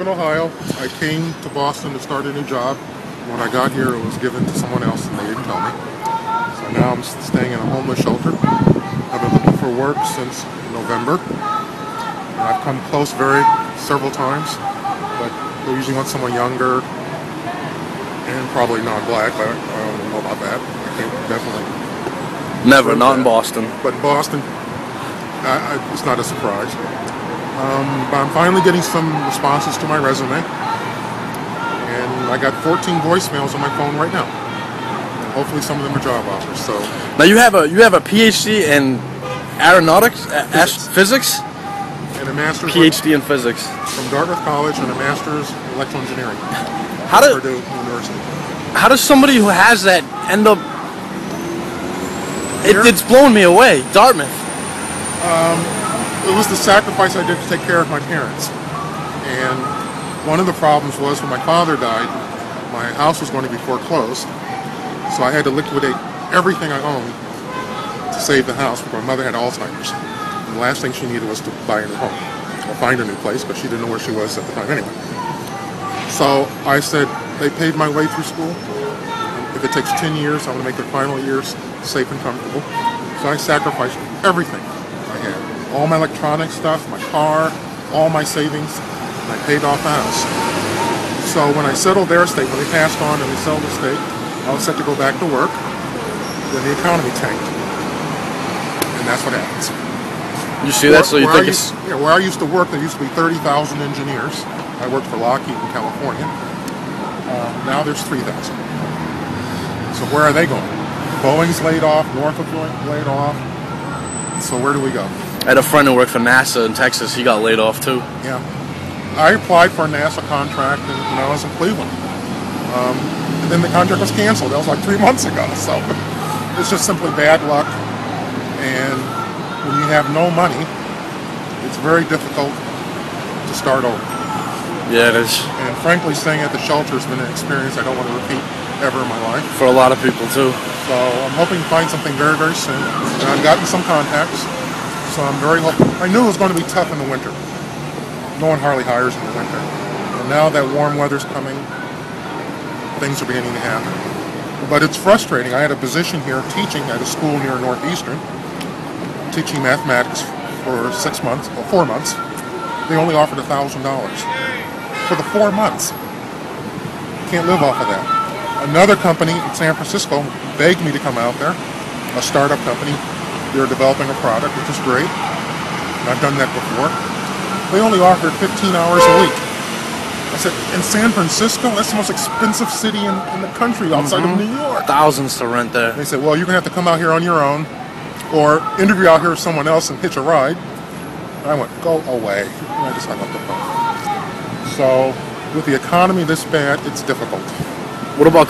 in Ohio. I came to Boston to start a new job. When I got here, it was given to someone else and they didn't tell me. So now I'm staying in a homeless shelter. I've been looking for work since November. And I've come close several times, but they usually want someone younger and probably non-black, but I don't know about that. I can't definitely... Never, not in Boston. But in Boston, it's not a surprise. But I'm finally getting some responses to my resume. And I got 14 voicemails on my phone right now. And hopefully some of them are job offers. So now you have a PhD in aeronautics, physics? And a master's PhD in physics. From Dartmouth College and a master's in electrical engineering. Purdue University. How does somebody who has that end up... It's blowing me away. Dartmouth. It was the sacrifice I did to take care of my parents. And one of the problems was when my father died, my house was going to be foreclosed. So I had to liquidate everything I owned to save the house because my mother had Alzheimer's. And the last thing she needed was to buy a new home or find a new place, but she didn't know where she was at the time anyway. So I said, they paid my way through school. If it takes 10 years, I'm going to make their final years safe and comfortable. So I sacrificed everything I had. All my electronic stuff, my car, all my savings, and I paid off the house. So when I settled their estate, when they passed on and they sold the estate, I was set to go back to work. Then the economy tanked. And that's what happens. You see that? So you think it's... Yeah, where I used to work, there used to be 30,000 engineers. I worked for Lockheed in California. Now there's 3,000. So where are they going? Boeing's laid off, Norfolk laid off. So where do we go? I had a friend who worked for NASA in Texas. He got laid off too. Yeah. I applied for a NASA contract and I was in Cleveland. And then the contract was canceled. That was like 3 months ago. So it's just simply bad luck. And when you have no money, it's very difficult to start over. Yeah, it is. And frankly, staying at the shelter has been an experience I don't want to repeat ever in my life. For a lot of people too. So I'm hoping to find something very, very soon. And I've gotten some contacts. So I'm very hopeful. I knew it was going to be tough in the winter. No one hardly hires in the winter. And now that warm weather's coming, things are beginning to happen. But it's frustrating. I had a position here teaching at a school near Northeastern, teaching mathematics for 6 months, or 4 months. They only offered $1,000 for the 4 months. You can't live off of that. Another company in San Francisco begged me to come out there, a startup company. They're developing a product, which is great. And I've done that before. They only offered 15 hours a week. I said, in San Francisco? That's the most expensive city in the country outside of New York. Thousands to rent there. They said, well, you're going to have to come out here on your own or interview out here with someone else and hitch a ride. And I went, go away. And I just hung up the phone. So with the economy this bad, it's difficult. What about